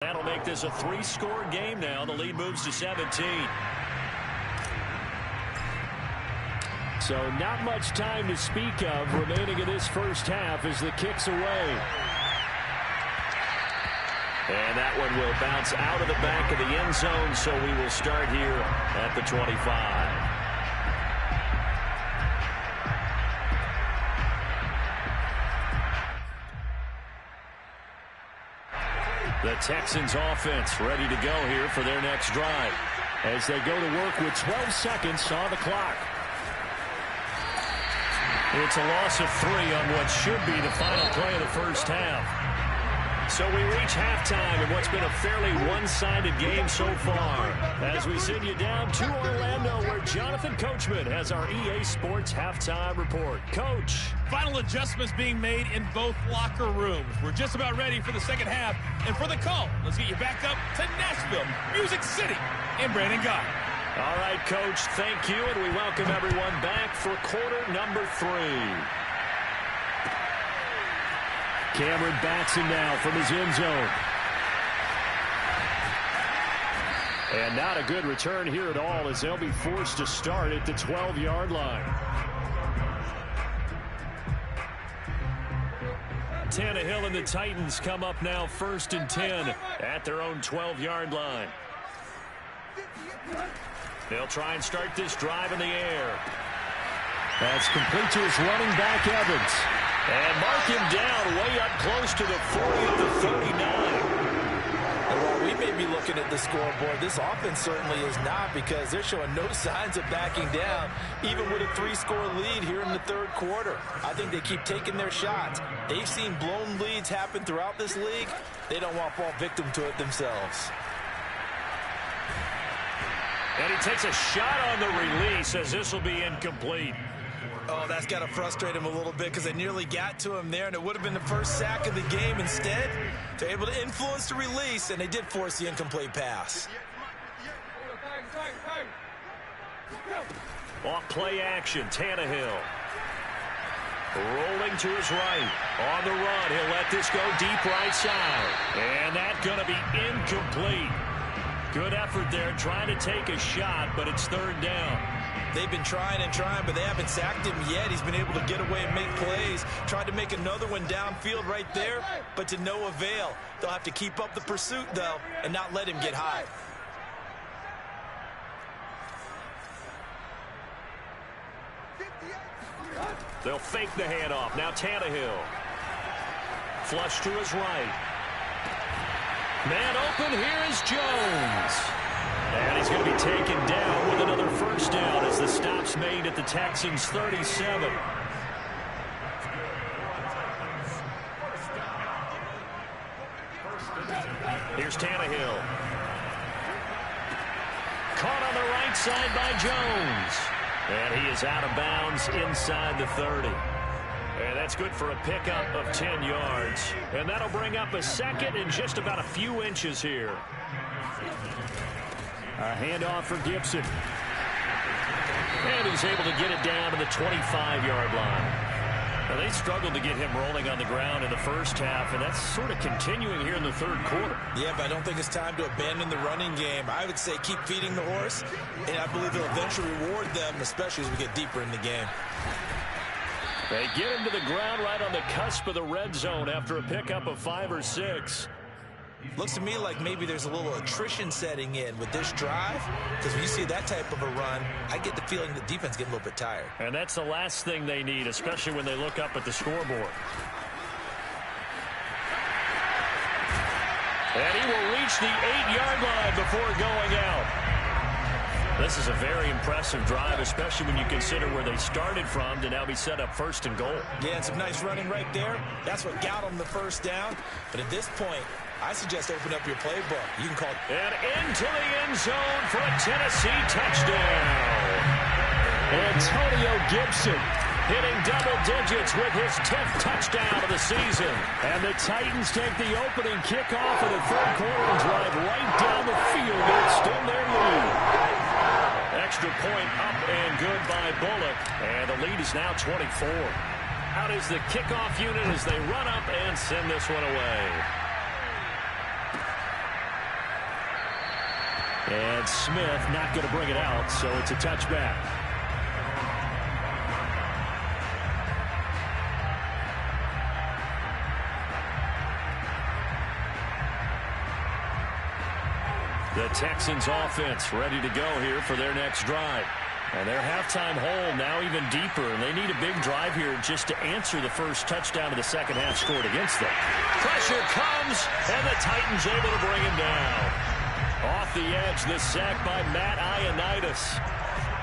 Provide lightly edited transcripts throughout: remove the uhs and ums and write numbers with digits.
That'll make this a three-score game now. The lead moves to 17. So not much time to speak of remaining in this first half as the kick's away. And that one will bounce out of the back of the end zone, so we will start here at the 25. The Texans offense ready to go here for their next drive as they go to work with 12 seconds on the clock. It's a loss of 3 on what should be the final play of the first half. So we reach halftime in what's been a fairly one-sided game so far. As we send you down to Orlando, where Jonathan Coachman has our EA Sports halftime report. Coach. Final adjustments being made in both locker rooms. We're just about ready for the second half. And for the call, let's get you back up to Nashville, Music City, and Brandon Guy. All right, Coach, thank you, and we welcome everyone back for quarter number 3. Cameron bats him now from his end zone. And not a good return here at all as they'll be forced to start at the 12-yard line. Tannehill and the Titans come up now 1st and 10 at their own 12-yard line. They'll try and start this drive in the air. That's complete to his running back, Evans. And mark him down way up close to the 40 of the 39. And while we may be looking at the scoreboard, this offense certainly is not, because they're showing no signs of backing down, even with a 3-score lead here in the third quarter. I think they keep taking their shots. They've seen blown leads happen throughout this league. They don't want to fall victim to it themselves. And he takes a shot on the release as this will be incomplete. Oh, that's got to frustrate him a little bit, because they nearly got to him there, and it would have been the first sack of the game. Instead, they're able to influence the release, and they did force the incomplete pass. Off play action, Tannehill. Rolling to his right. On the run, he'll let this go deep right side. And that's going to be incomplete. Good effort there, trying to take a shot, but it's third down. They've been trying and trying, but they haven't sacked him yet. He's been able to get away and make plays. Tried to make another one downfield right there, but to no avail. They'll have to keep up the pursuit, though, and not let him get high. They'll fake the handoff. Now Tannehill. Flush to his right. Man open, here is Jones. And he's going to be taken down with another first down as the stop's made at the Texans' 37. Here's Tannehill. Caught on the right side by Jones. And he is out of bounds inside the 30. And that's good for a pickup of 10 yards. And that'll bring up a second and just about a few inches here. A handoff for Gibson. And he's able to get it down to the 25-yard line. Now, they struggled to get him rolling on the ground in the first half, and that's sort of continuing here in the third quarter. Yeah, but I don't think it's time to abandon the running game. I would say keep feeding the horse, and I believe it'll eventually reward them, especially as we get deeper in the game. They get him to the ground right on the cusp of the red zone after a pickup of 5 or 6. Looks to me like maybe there's a little attrition setting in with this drive, because when you see that type of a run, I get the feeling the defense getting a little bit tired. And that's the last thing they need, especially when they look up at the scoreboard. And he will reach the 8-yard line before going out. This is a very impressive drive, especially when you consider where they started from to now be set up 1st and goal. Yeah, and some nice running right there. That's what got them the first down. But at this point, I suggest open up your playbook. You can call it. And into the end zone for a Tennessee touchdown. Antonio Gibson hitting double digits with his 10th touchdown of the season. And the Titans take the opening kickoff of the third quarter and drive right down the field to extend their lead. Extra point up and good by Bullock. And the lead is now 24. Out is the kickoff unit as they run up and send this one away. And Smith not going to bring it out, so it's a touchback. The Texans offense ready to go here for their next drive. And their halftime hole now even deeper, and they need a big drive here just to answer the first touchdown of the second half scored against them. Pressure comes, and the Titans able to bring him down. Off the edge, the sack by Matt Ioannidis.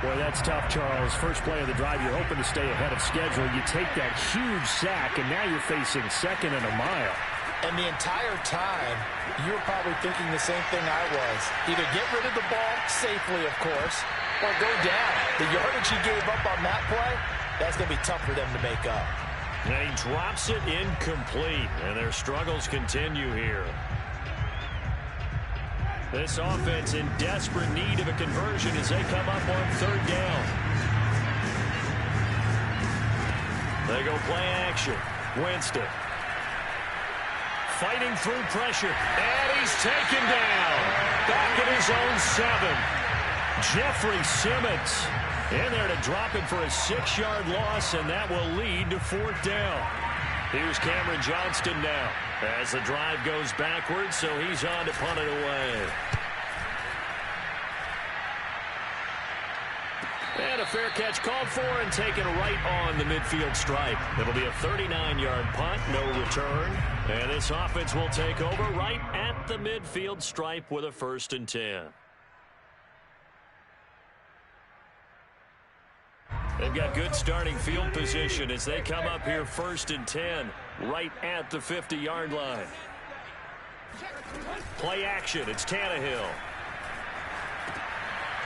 Boy, that's tough, Charles. First play of the drive, you're hoping to stay ahead of schedule. You take that huge sack, and now you're facing second and a mile. And the entire time, you were probably thinking the same thing I was. Either get rid of the ball safely, of course, or go down. The yardage he gave up on that play, that's going to be tough for them to make up. And he drops it incomplete, and their struggles continue here. This offense in desperate need of a conversion as they come up on third down. They go play action. Winston. Fighting through pressure, and he's taken down. Back at his own 7. Jeffrey Simmons in there to drop it for a 6-yard loss, and that will lead to fourth down. Here's Cameron Johnston now as the drive goes backwards, so he's on to punt it away. And a fair catch called for and taken right on the midfield stripe. It'll be a 39-yard punt, no return. And this offense will take over right at the midfield stripe with a 1st and 10. They've got good starting field position as they come up here 1st and 10 right at the 50-yard line. Play action. It's Tannehill.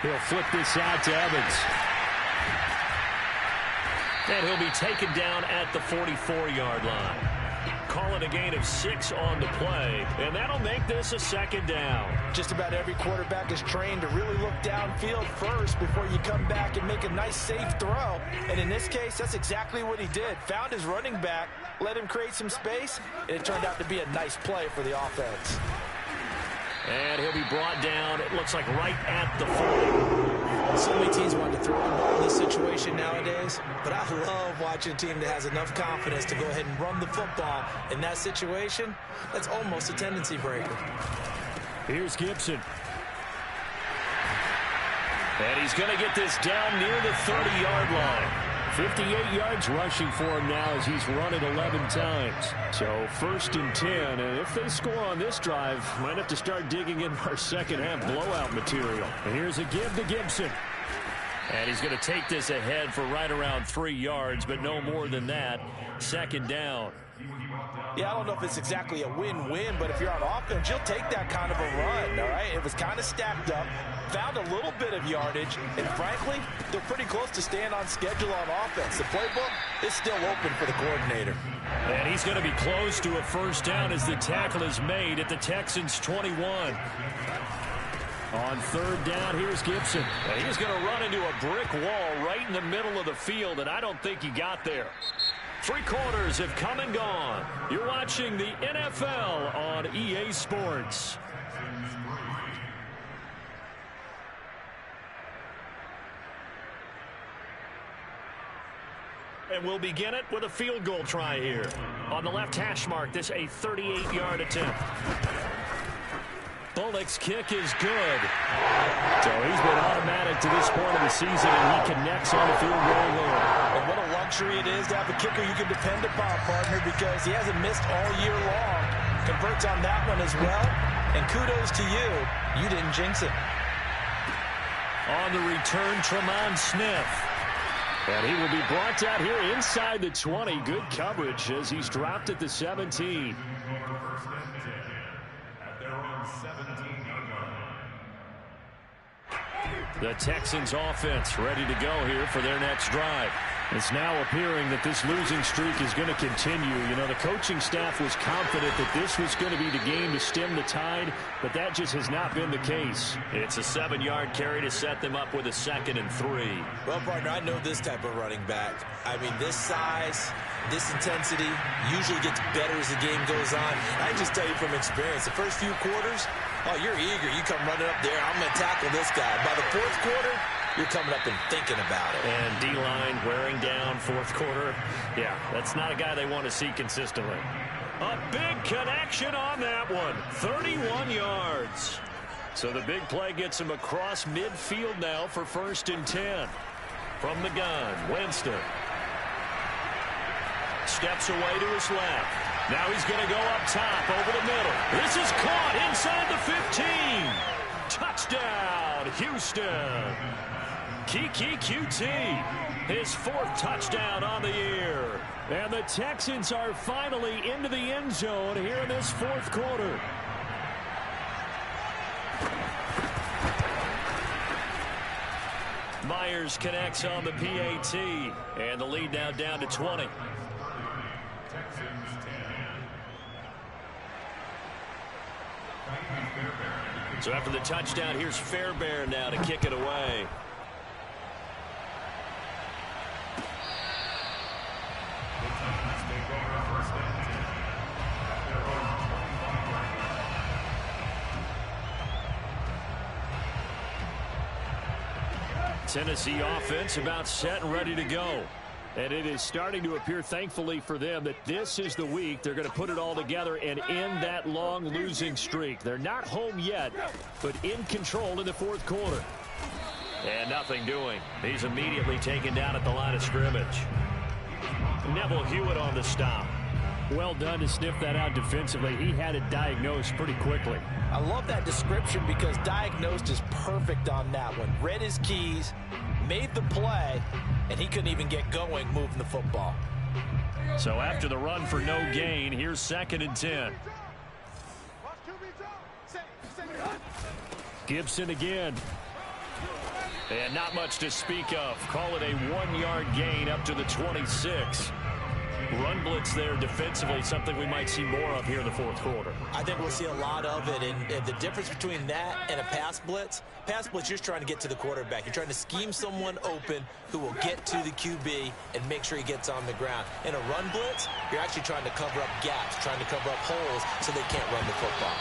He'll flip this out to Evans. And he'll be taken down at the 44-yard line. Call it a gain of 6 on the play, and that'll make this a 2nd down. Just about every quarterback is trained to really look downfield first before you come back and make a nice, safe throw. And in this case, that's exactly what he did. Found his running back, let him create some space, and it turned out to be a nice play for the offense. And he'll be brought down, it looks like right at the 40. So many teams want to throw the ball in this situation nowadays, but I love watching a team that has enough confidence to go ahead and run the football. In that situation, that's almost a tendency breaker. Here's Gibson. And he's going to get this down near the 30-yard line. 58 yards rushing for him now as he's run it 11 times. So 1st and 10, and if they score on this drive, might have to start digging in our second half blowout material. And here's a give to Gibson. And he's going to take this ahead for right around 3 yards, but no more than that. 2nd down. Yeah, I don't know if it's exactly a win-win, but if you're on offense, you'll take that kind of a run, all right? It was kind of stacked up, found a little bit of yardage, and frankly, they're pretty close to staying on schedule on offense. The playbook is still open for the coordinator. And he's going to be close to a 1st down as the tackle is made at the Texans' 21. On 3rd down, here's Gibson. And he's going to run into a brick wall right in the middle of the field, and I don't think he got there. 3 quarters have come and gone. You're watching the NFL on EA Sports. And we'll begin it with a field goal try here. On the left hash mark, this a 38-yard attempt. Bullock's kick is good. So he's been automatic to this point of the season, and he connects on the field goal line. And what a luxury it is to have a kicker you can depend upon, partner, because he hasn't missed all year long. Converts on that one as well. And kudos to you. You didn't jinx it. On the return, Tremont Smith. And he will be brought down here inside the 20. Good coverage as he's dropped at the 17. The Texans offense ready to go here for their next drive. It's now appearing that this losing streak is going to continue. You know, the coaching staff was confident that this was going to be the game to stem the tide, but that just has not been the case. It's a 7-yard carry to set them up with a 2nd and 3. Well, partner, I know this type of running back. I mean, this size, this intensity usually gets better as the game goes on. I can just tell you from experience, the first few quarters, Oh, you're eager. You come running up there. I'm going to tackle this guy. By the fourth quarter, you're coming up and thinking about it. And D-line wearing down fourth quarter. Yeah, that's not a guy they want to see consistently. A big connection on that one. 31 yards. So the big play gets him across midfield now for 1st and 10. From the gun, Winston. Steps away to his left. Now he's going to go up top over the middle. This is caught inside the 15. Touchdown, Houston. Kiki QT, his 4th touchdown on the year. And the Texans are finally into the end zone here in this 4th quarter. Myers connects on the PAT, and the lead now down to 20. So after the touchdown, here's Fairbairn now to kick it away. Tennessee offense about set and ready to go. And it is starting to appear, thankfully for them, that this is the week they're going to put it all together and end that long losing streak. They're not home yet, but in control in the 4th quarter. And nothing doing. He's immediately taken down at the line of scrimmage. Neville Hewitt on the stop. Well done to sniff that out defensively. He had it diagnosed pretty quickly. I love that description because diagnosed is perfect on that one. Read his keys, made the play, and he couldn't even get going moving the football. So after the run for no gain, here's 2nd and 10. Gibson again. And not much to speak of. Call it a 1-yard gain up to the 26. Run blitz there defensively, something we might see more of here in the 4th quarter. I think we'll see a lot of it, and the difference between that and a pass blitz, you're just trying to get to the quarterback. You're trying to scheme someone open who will get to the QB and make sure he gets on the ground. In a run blitz, you're actually trying to cover up gaps, trying to cover up holes so they can't run the football.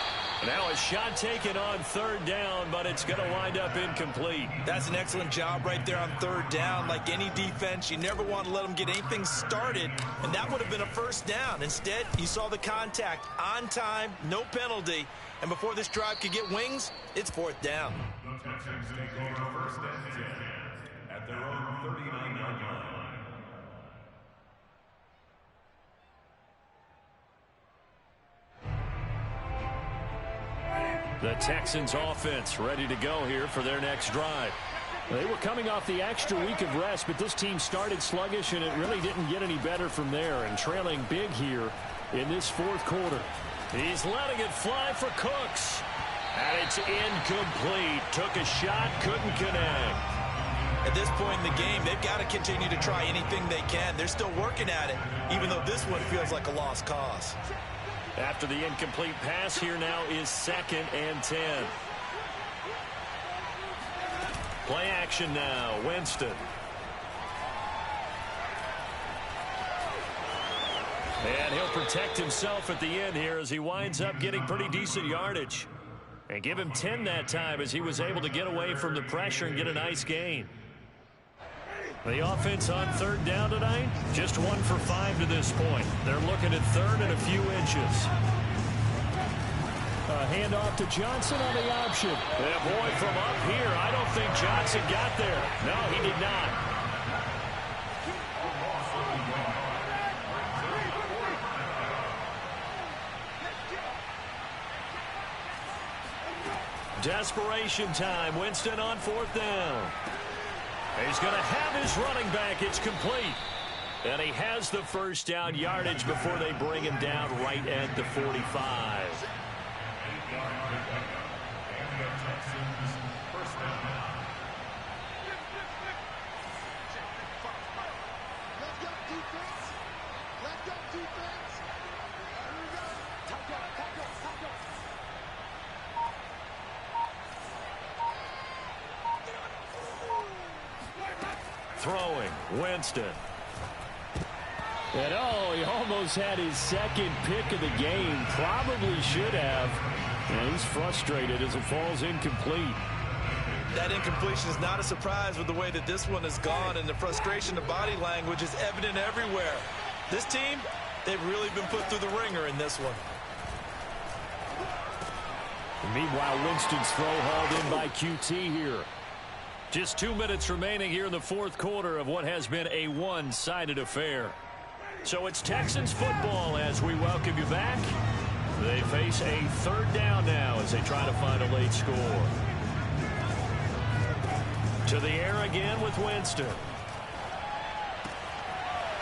Now a shot taken on 3rd down, but it's going to wind up incomplete. That's an excellent job right there on 3rd down. Like any defense, you never want to let them get anything started, and that would have been a 1st down. Instead, you saw the contact on time, no penalty, and before this drive could get wings, it's 4th down. Texans take over 1st and 10 at their own 39-yard line. The Texans offense ready to go here for their next drive. They were coming off the extra week of rest, but this team started sluggish, and it really didn't get any better from there, and trailing big here in this 4th quarter. He's letting it fly for Cooks. And it's incomplete. Took a shot, couldn't connect. At this point in the game, they've got to continue to try anything they can. They're still working at it, even though this one feels like a lost cause. After the incomplete pass, here now is 2nd and 10. Play action now, Winston. And he'll protect himself at the end here as he winds up getting pretty decent yardage. And give him 10 that time as he was able to get away from the pressure and get a nice gain. The offense on 3rd down tonight, just 1 for 5 to this point. They're looking at 3rd and a few inches. A handoff to Johnson on the option. And boy, from up here, I don't think Johnson got there. No, he did not. Desperation time. Winston on 4th down. He's going to have his running back. It's complete. And he has the 1st down yardage before they bring him down right at the 45. Throwing, Winston. And oh, he almost had his 2nd pick of the game. Probably should have. And he's frustrated as it falls incomplete. That incompletion is not a surprise with the way that this one has gone, and the frustration, the body language is evident everywhere. This team, they've really been put through the ringer in this one. And meanwhile, Winston's throw hauled in by QT here. Just 2 minutes remaining here in the fourth quarter of what has been a one-sided affair. So it's Texans football as we welcome you back. They face a third down now as they try to find a late score. To the air again with Winston.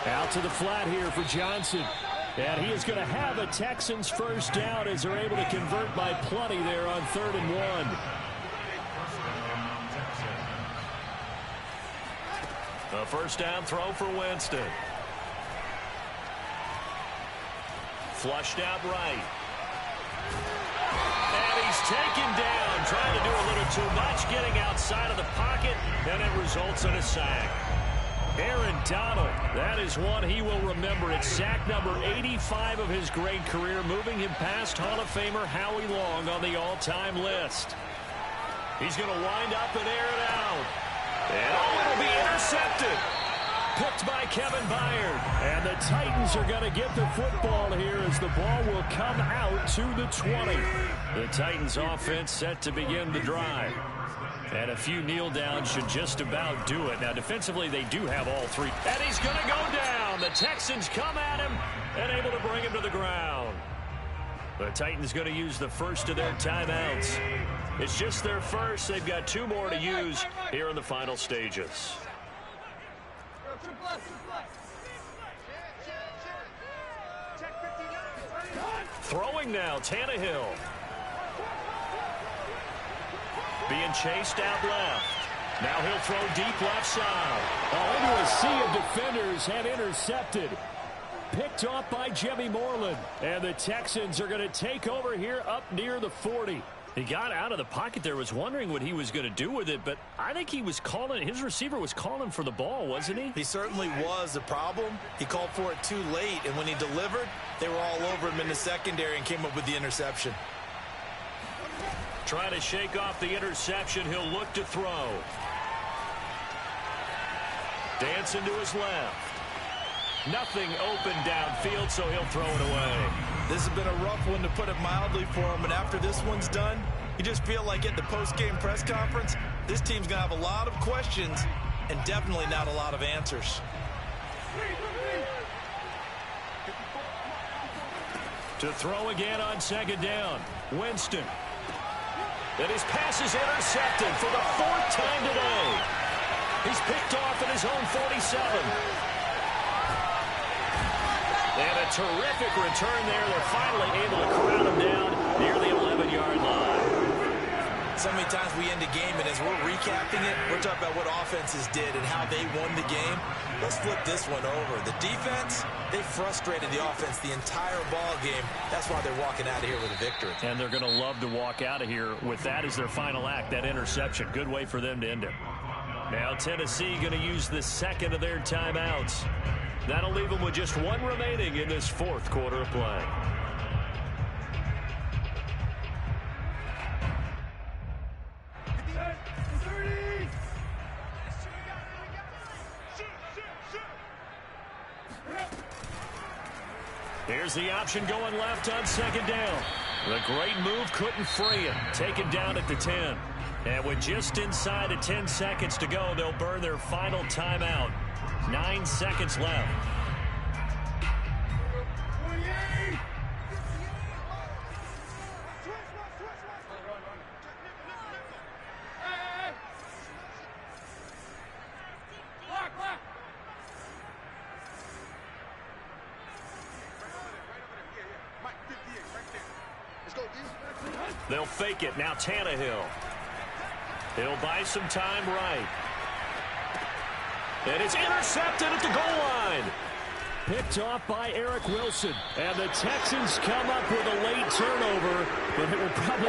Out to the flat here for Johnson. And he is going to have a Texans first down as they're able to convert by plenty there on 3rd and 1. A first down throw for Winston. Flushed out right. And he's taken down, trying to do a little too much, getting outside of the pocket, and it results in a sack. Aaron Donald, that is one he will remember. It's sack number 85 of his great career, moving him past Hall of Famer Howie Long on the all-time list. He's going to wind up and air it out. And it'll be intercepted. Picked by Kevin Byard. And the Titans are going to get the football here as the ball will come out to the 20. The Titans offense set to begin the drive. And a few kneel downs should just about do it. Now, defensively, they do have all three. And he's going to go down. The Texans come at him and able to bring him to the ground. The Titans going to use the first of their timeouts. It's just their first. They've got 2 more to use here in the final stages. Throwing now, Tannehill. Being chased out left. Now he'll throw deep left side. Into a sea of defenders and intercepted. Picked off by Jimmy Moreland. And the Texans are going to take over here up near the 40. He got out of the pocket there, was wondering what he was going to do with it, but I think he was calling, his receiver was calling for the ball, wasn't he? He certainly was. The problem, he called for it too late, and when he delivered, they were all over him in the secondary and came up with the interception. Trying to shake off the interception, he'll look to throw. Dancing to his left. Nothing open downfield, so he'll throw it away. This has been a rough one, to put it mildly, for him, and after this one's done, you just feel like at the post-game press conference, this team's going to have a lot of questions and definitely not a lot of answers. To throw again on 2nd down, Winston. And his pass is intercepted for the 4th time today. He's picked off at his own 47. And a terrific return there. They're finally able to crowd him down near the 11-yard line. So many times we end a game, and as we're recapping it, we're talking about what offenses did and how they won the game. Let's flip this one over. The defense, they frustrated the offense the entire ball game. That's why they're walking out of here with a victory. And they're going to love to walk out of here with that as their final act, that interception. Good way for them to end it. Now Tennessee going to use the 2nd of their timeouts. That'll leave them with just 1 remaining in this 4th quarter of play. Here's the option going left on 2nd down. The great move couldn't free it. Taken down at the 10. And with just inside of 10 seconds to go, they'll burn their final timeout. 9 seconds left. They'll fake it. Now Tannehill. He'll buy some time right. And it's intercepted at the goal line. Picked off by Eric Wilson. And the Texans come up with a late turnover, but it will probably